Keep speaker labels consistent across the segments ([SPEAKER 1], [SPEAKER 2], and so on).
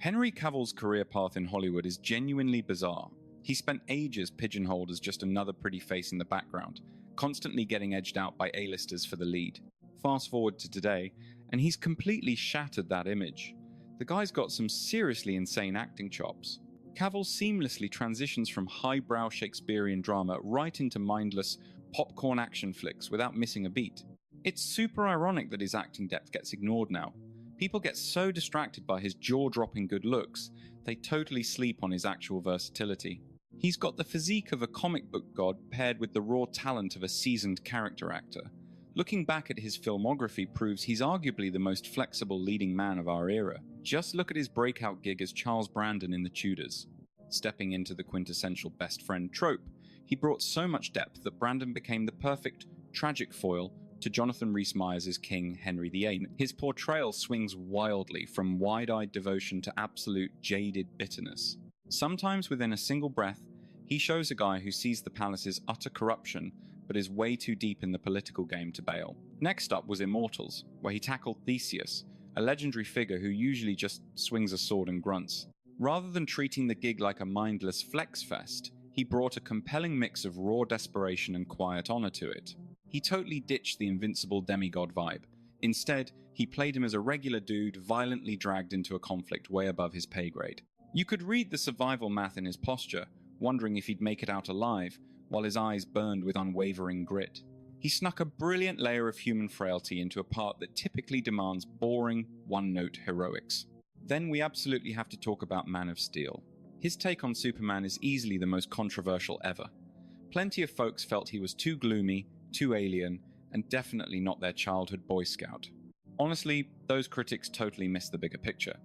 [SPEAKER 1] Henry Cavill's career path in Hollywood is genuinely bizarre. He spent ages pigeonholed as just another pretty face in the background, constantly getting edged out by A-listers for the lead. Fast forward to today, and he's completely shattered that image. The guy's got some seriously insane acting chops. Cavill seamlessly transitions from highbrow Shakespearean drama right into mindless, popcorn action flicks without missing a beat. It's super ironic that his acting depth gets ignored now. People get so distracted by his jaw-dropping good looks, they totally sleep on his actual versatility. He's got the physique of a comic book god paired with the raw talent of a seasoned character actor. Looking back at his filmography proves he's arguably the most flexible leading man of our era. Just look at his breakout gig as Charles Brandon in The Tudors. Stepping into the quintessential best friend trope, he brought so much depth that Brandon became the perfect, tragic foil to Jonathan Rhys-Meyers' King Henry VIII. His portrayal swings wildly from wide-eyed devotion to absolute jaded bitterness. Sometimes within a single breath, he shows a guy who sees the palace's utter corruption but is way too deep in the political game to bail. Next up was Immortals, where he tackled Theseus, a legendary figure who usually just swings a sword and grunts. Rather than treating the gig like a mindless flex fest, he brought a compelling mix of raw desperation and quiet honor to it. He totally ditched the invincible demigod vibe. Instead, he played him as a regular dude violently dragged into a conflict way above his pay grade. You could read the survival math in his posture, wondering if he'd make it out alive, while his eyes burned with unwavering grit. He snuck a brilliant layer of human frailty into a part that typically demands boring, one-note heroics. Then we absolutely have to talk about Man of Steel. His take on Superman is easily the most controversial ever. Plenty of folks felt he was too gloomy, too alien, and definitely not their childhood Boy Scout. Honestly, those critics totally missed the bigger picture.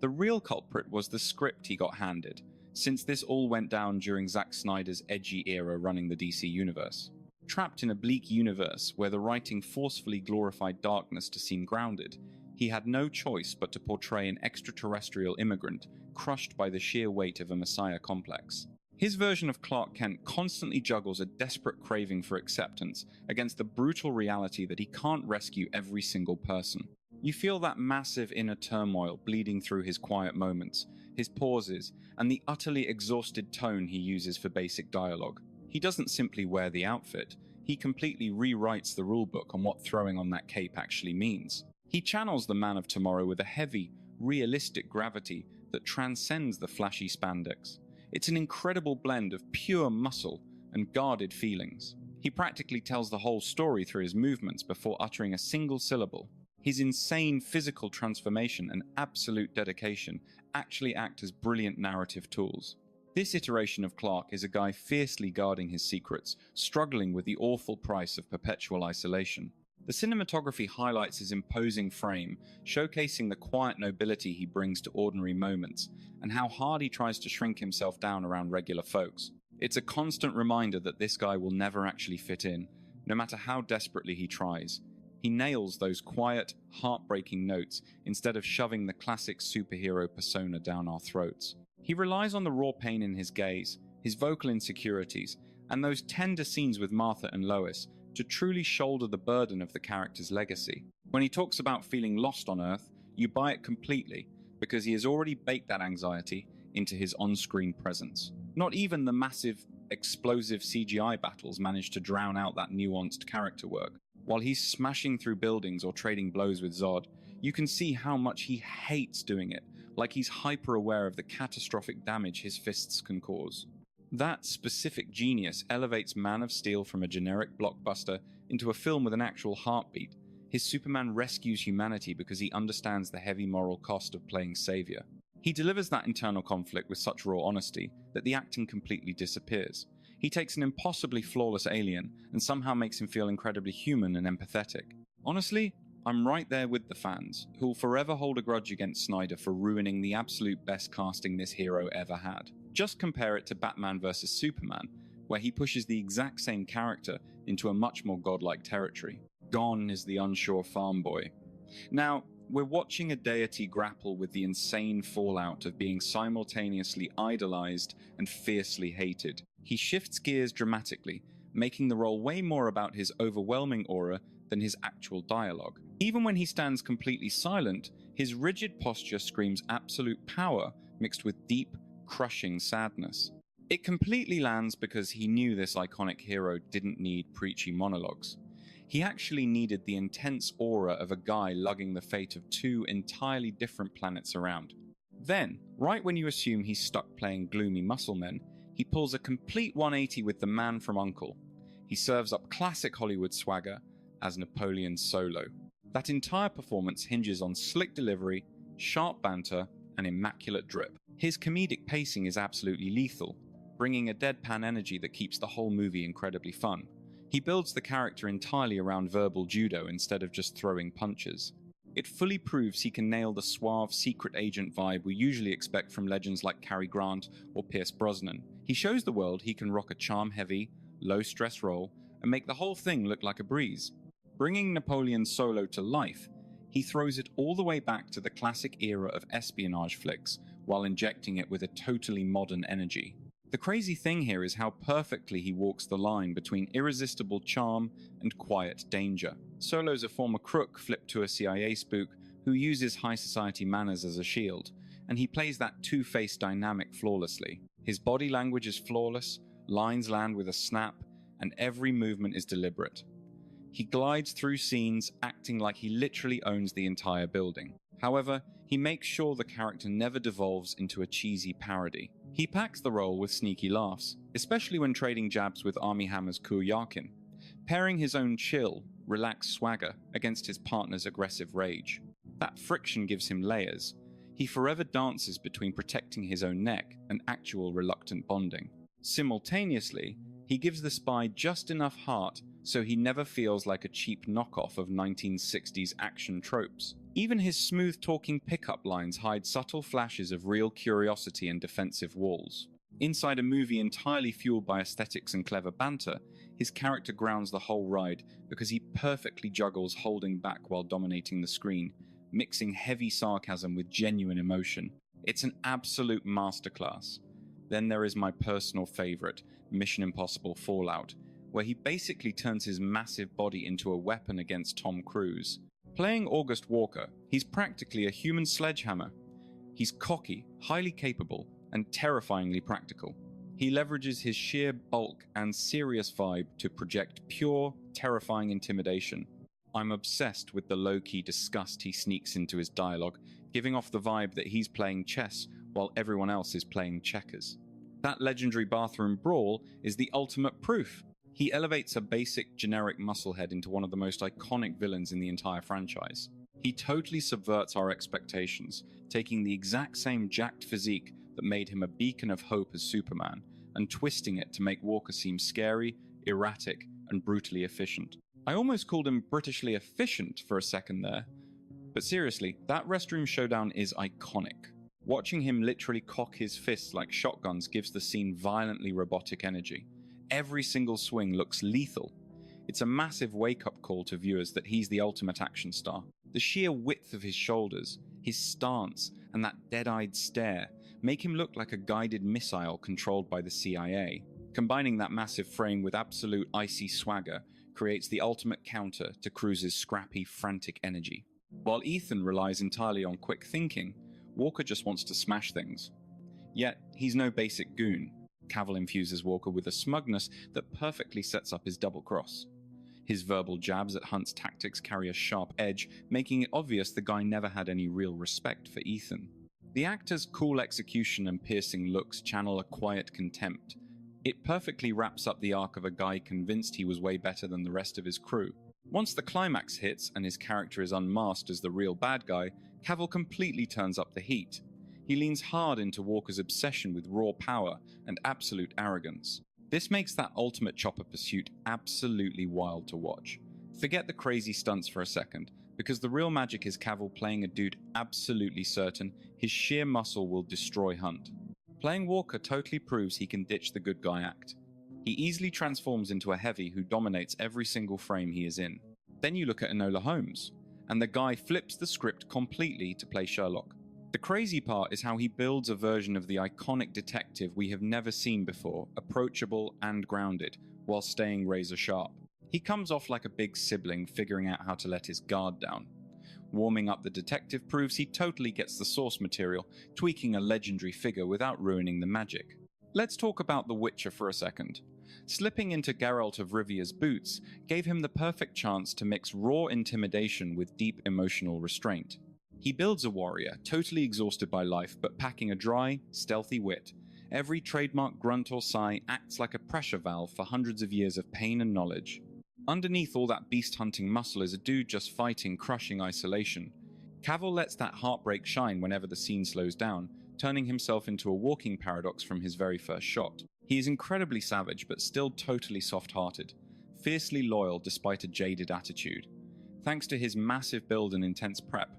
[SPEAKER 1] The real culprit was the script he got handed, since this all went down during Zack Snyder's edgy era running the DC universe. Trapped in a bleak universe where the writing forcefully glorified darkness to seem grounded, he had no choice but to portray an extraterrestrial immigrant crushed by the sheer weight of a messiah complex. His version of Clark Kent constantly juggles a desperate craving for acceptance against the brutal reality that he can't rescue every single person. You feel that massive inner turmoil bleeding through his quiet moments, his pauses, and the utterly exhausted tone he uses for basic dialogue. He doesn't simply wear the outfit, he completely rewrites the rulebook on what throwing on that cape actually means. He channels the Man of Tomorrow with a heavy, realistic gravity that transcends the flashy spandex. It's an incredible blend of pure muscle and guarded feelings. He practically tells the whole story through his movements before uttering a single syllable. His insane physical transformation and absolute dedication actually act as brilliant narrative tools. This iteration of Clark is a guy fiercely guarding his secrets, struggling with the awful price of perpetual isolation. The cinematography highlights his imposing frame, showcasing the quiet nobility he brings to ordinary moments, and how hard he tries to shrink himself down around regular folks. It's a constant reminder that this guy will never actually fit in, no matter how desperately he tries. He nails those quiet, heartbreaking notes instead of shoving the classic superhero persona down our throats. He relies on the raw pain in his gaze, his vocal insecurities, and those tender scenes with Martha and Lois to truly shoulder the burden of the character's legacy. When he talks about feeling lost on Earth, you buy it completely, because he has already baked that anxiety into his on-screen presence. Not even the massive, explosive CGI battles manage to drown out that nuanced character work. While he's smashing through buildings or trading blows with Zod, you can see how much he hates doing it, like he's hyper-aware of the catastrophic damage his fists can cause. That specific genius elevates Man of Steel from a generic blockbuster into a film with an actual heartbeat. His Superman rescues humanity because he understands the heavy moral cost of playing savior. He delivers that internal conflict with such raw honesty that the acting completely disappears. He takes an impossibly flawless alien and somehow makes him feel incredibly human and empathetic. Honestly, I'm right there with the fans, who'll forever hold a grudge against Snyder for ruining the absolute best casting this hero ever had. Just compare it to Batman vs Superman, where he pushes the exact same character into a much more godlike territory. Gone is the unsure farm boy. Now, we're watching a deity grapple with the insane fallout of being simultaneously idolized and fiercely hated. He shifts gears dramatically, making the role way more about his overwhelming aura than his actual dialogue. Even when he stands completely silent, His rigid posture screams absolute power mixed with deep, crushing sadness. It completely lands because he knew this iconic hero didn't need preachy monologues. He actually needed the intense aura of a guy lugging the fate of two entirely different planets around. Then, right when you assume he's stuck playing gloomy muscle men, he pulls a complete 180 with the man from U.N.C.L.E. He serves up classic Hollywood swagger as Napoleon Solo. That entire performance hinges on slick delivery, sharp banter, and immaculate drip. His comedic pacing is absolutely lethal, bringing a deadpan energy that keeps the whole movie incredibly fun. He builds the character entirely around verbal judo instead of just throwing punches. It fully proves he can nail the suave, secret agent vibe we usually expect from legends like Cary Grant or Pierce Brosnan. He shows the world he can rock a charm-heavy, low-stress role and make the whole thing look like a breeze. Bringing Napoleon Solo to life, he throws it all the way back to the classic era of espionage flicks while injecting it with a totally modern energy. The crazy thing here is how perfectly he walks the line between irresistible charm and quiet danger. Solo's a former crook flipped to a CIA spook who uses high society manners as a shield, and he plays that two-faced dynamic flawlessly. His body language is flawless, lines land with a snap, and every movement is deliberate. He glides through scenes acting like he literally owns the entire building. However, he makes sure the character never devolves into a cheesy parody. He packs the role with sneaky laughs, especially when trading jabs with Armie Hammer's Koo Yarkin, pairing his own chill, relaxed swagger against his partner's aggressive rage. That friction gives him layers. He forever dances between protecting his own neck and actual reluctant bonding. Simultaneously, he gives the spy just enough heart so he never feels like a cheap knockoff of 1960s action tropes. Even his smooth-talking pickup lines hide subtle flashes of real curiosity and defensive walls. Inside a movie entirely fueled by aesthetics and clever banter, his character grounds the whole ride because he perfectly juggles holding back while dominating the screen, mixing heavy sarcasm with genuine emotion. It's an absolute masterclass. Then there is my personal favorite, Mission Impossible Fallout, where he basically turns his massive body into a weapon against Tom Cruise. Playing August Walker, he's practically a human sledgehammer. He's cocky, highly capable, and terrifyingly practical. He leverages his sheer bulk and serious vibe to project pure, terrifying intimidation. I'm obsessed with the low-key disgust he sneaks into his dialogue, giving off the vibe that he's playing chess while everyone else is playing checkers. That legendary bathroom brawl is the ultimate proof. He elevates a basic, generic musclehead into one of the most iconic villains in the entire franchise. He totally subverts our expectations, taking the exact same jacked physique that made him a beacon of hope as Superman, and twisting it to make Walker seem scary, erratic, and brutally efficient. I almost called him Britishly efficient for a second there. But seriously, that restroom showdown is iconic. Watching him literally cock his fists like shotguns gives the scene violently robotic energy. Every single swing looks lethal. It's a massive wake-up call to viewers that he's the ultimate action star. The sheer width of his shoulders, his stance, and that dead-eyed stare make him look like a guided missile controlled by the CIA. Combining that massive frame with absolute icy swagger creates the ultimate counter to Cruise's scrappy, frantic energy. While Ethan relies entirely on quick thinking, Walker just wants to smash things. Yet, he's no basic goon. Cavill infuses Walker with a smugness that perfectly sets up his double cross. His verbal jabs at Hunt's tactics carry a sharp edge, making it obvious the guy never had any real respect for Ethan. The actor's cool execution and piercing looks channel a quiet contempt. It perfectly wraps up the arc of a guy convinced he was way better than the rest of his crew. Once the climax hits and his character is unmasked as the real bad guy, Cavill completely turns up the heat. He leans hard into Walker's obsession with raw power and absolute arrogance. This makes that ultimate chopper pursuit absolutely wild to watch. Forget the crazy stunts for a second, because the real magic is Cavill playing a dude absolutely certain his sheer muscle will destroy Hunt. Playing Walker totally proves he can ditch the good guy act. He easily transforms into a heavy who dominates every single frame he is in. Then you look at Enola Holmes, and the guy flips the script completely to play Sherlock. The crazy part is how he builds a version of the iconic detective we have never seen before, approachable and grounded, while staying razor sharp. He comes off like a big sibling figuring out how to let his guard down. Warming up the detective proves he totally gets the source material, tweaking a legendary figure without ruining the magic. Let's talk about The Witcher for a second. Slipping into Geralt of Rivia's boots gave him the perfect chance to mix raw intimidation with deep emotional restraint. He builds a warrior, totally exhausted by life but packing a dry, stealthy wit. Every trademark grunt or sigh acts like a pressure valve for hundreds of years of pain and knowledge. Underneath all that beast-hunting muscle is a dude just fighting, crushing isolation. Cavill lets that heartbreak shine whenever the scene slows down, turning himself into a walking paradox from his very first shot. He is incredibly savage but still totally soft-hearted, fiercely loyal despite a jaded attitude. Thanks to his massive build and intense prep,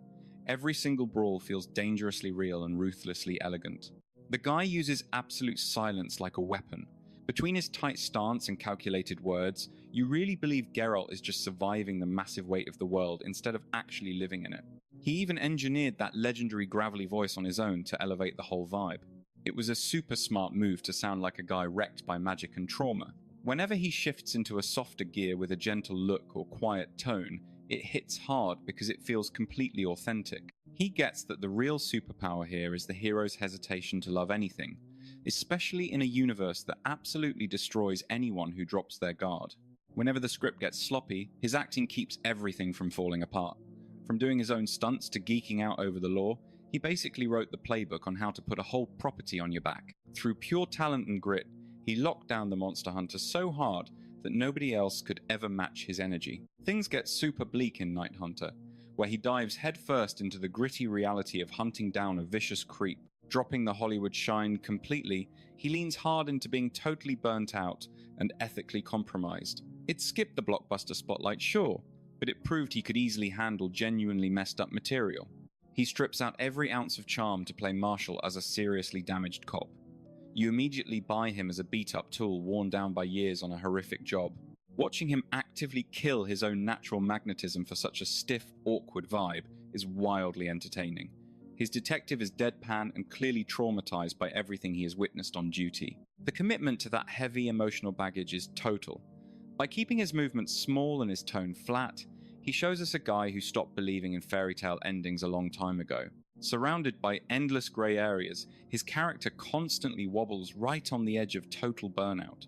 [SPEAKER 1] every single brawl feels dangerously real and ruthlessly elegant. The guy uses absolute silence like a weapon. Between his tight stance and calculated words, you really believe Geralt is just surviving the massive weight of the world instead of actually living in it. He even engineered that legendary gravelly voice on his own to elevate the whole vibe. It was a super smart move to sound like a guy wrecked by magic and trauma. Whenever he shifts into a softer gear with a gentle look or quiet tone, it hits hard because it feels completely authentic. He gets that the real superpower here is the hero's hesitation to love anything, especially in a universe that absolutely destroys anyone who drops their guard. Whenever the script gets sloppy, his acting keeps everything from falling apart. From doing his own stunts to geeking out over the lore, he basically wrote the playbook on how to put a whole property on your back. Through pure talent and grit, he locked down the monster hunter so hard that nobody else could ever match his energy. Things get super bleak in Night Hunter, where he dives headfirst into the gritty reality of hunting down a vicious creep. Dropping the Hollywood shine completely, he leans hard into being totally burnt out and ethically compromised. It skipped the blockbuster spotlight, sure, but it proved he could easily handle genuinely messed up material. He strips out every ounce of charm to play Marshall as a seriously damaged cop. You immediately buy him as a beat-up tool worn down by years on a horrific job. Watching him actively kill his own natural magnetism for such a stiff, awkward vibe is wildly entertaining. His detective is deadpan and clearly traumatized by everything he has witnessed on duty. The commitment to that heavy emotional baggage is total. By keeping his movements small and his tone flat, he shows us a guy who stopped believing in fairy tale endings a long time ago. Surrounded by endless grey areas, his character constantly wobbles right on the edge of total burnout.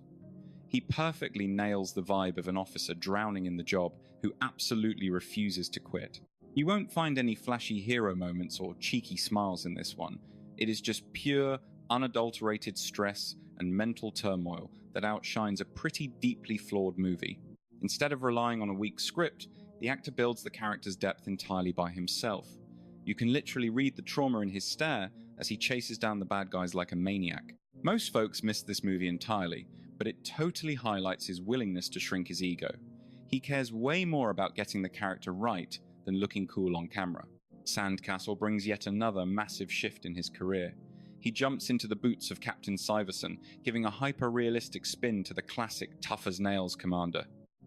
[SPEAKER 1] He perfectly nails the vibe of an officer drowning in the job who absolutely refuses to quit. You won't find any flashy hero moments or cheeky smiles in this one. It is just pure, unadulterated stress and mental turmoil that outshines a pretty deeply flawed movie. Instead of relying on a weak script, the actor builds the character's depth entirely by himself. You can literally read the trauma in his stare as he chases down the bad guys like a maniac. Most folks miss this movie entirely, but it totally highlights his willingness to shrink his ego. He cares way more about getting the character right than looking cool on camera. Sandcastle brings yet another massive shift in his career. He jumps into the boots of Captain Syverson, giving a hyper-realistic spin to the classic tough-as-nails commander.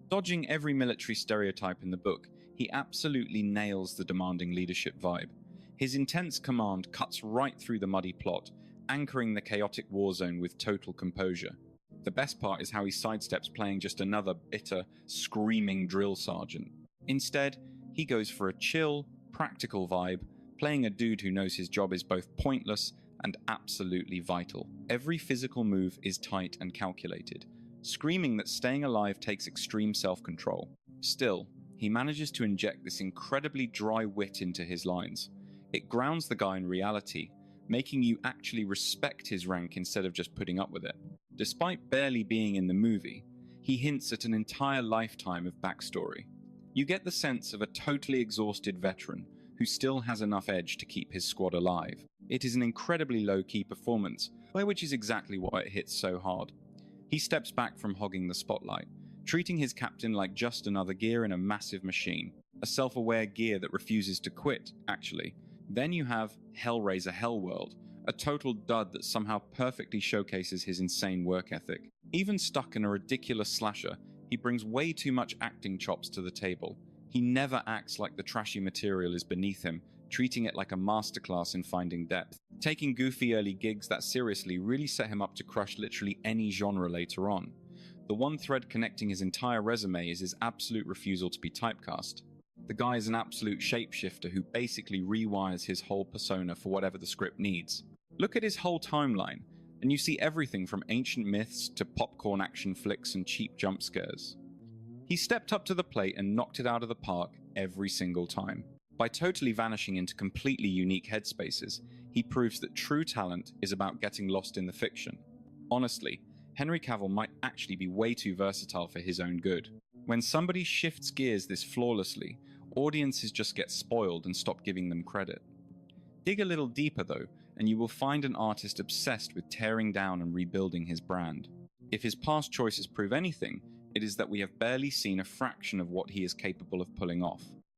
[SPEAKER 1] Dodging every military stereotype in the book, he absolutely nails the demanding leadership vibe. His intense command cuts right through the muddy plot, anchoring the chaotic war zone with total composure. The best part is how he sidesteps playing just another bitter, screaming drill sergeant. Instead, he goes for a chill, practical vibe, playing a dude who knows his job is both pointless and absolutely vital. Every physical move is tight and calculated, screaming that staying alive takes extreme self-control. Still, he manages to inject this incredibly dry wit into his lines. It grounds the guy in reality, making you actually respect his rank instead of just putting up with it. Despite barely being in the movie, he hints at an entire lifetime of backstory. You get the sense of a totally exhausted veteran who still has enough edge to keep his squad alive. It is an incredibly low-key performance, which is exactly why it hits so hard. He steps back from hogging the spotlight, treating his captain like just another gear in a massive machine, a self-aware gear that refuses to quit, actually. Then you have Hellraiser Hellworld, a total dud that somehow perfectly showcases his insane work ethic. Even stuck in a ridiculous slasher, he brings way too much acting chops to the table. He never acts like the trashy material is beneath him, treating it like a masterclass in finding depth. Taking goofy early gigs that seriously really set him up to crush literally any genre later on. The one thread connecting his entire resume is his absolute refusal to be typecast. The guy is an absolute shapeshifter who basically rewires his whole persona for whatever the script needs. Look at his whole timeline, and you see everything from ancient myths to popcorn action flicks and cheap jump scares. He stepped up to the plate and knocked it out of the park every single time. By totally vanishing into completely unique headspaces, he proves that true talent is about getting lost in the fiction. Honestly, Henry Cavill might actually be way too versatile for his own good. When somebody shifts gears this flawlessly, audiences just get spoiled and stop giving them credit. Dig a little deeper though, and you will find an artist obsessed with tearing down and rebuilding his brand. If his past choices prove anything, it is that we have barely seen a fraction of what he is capable of pulling off.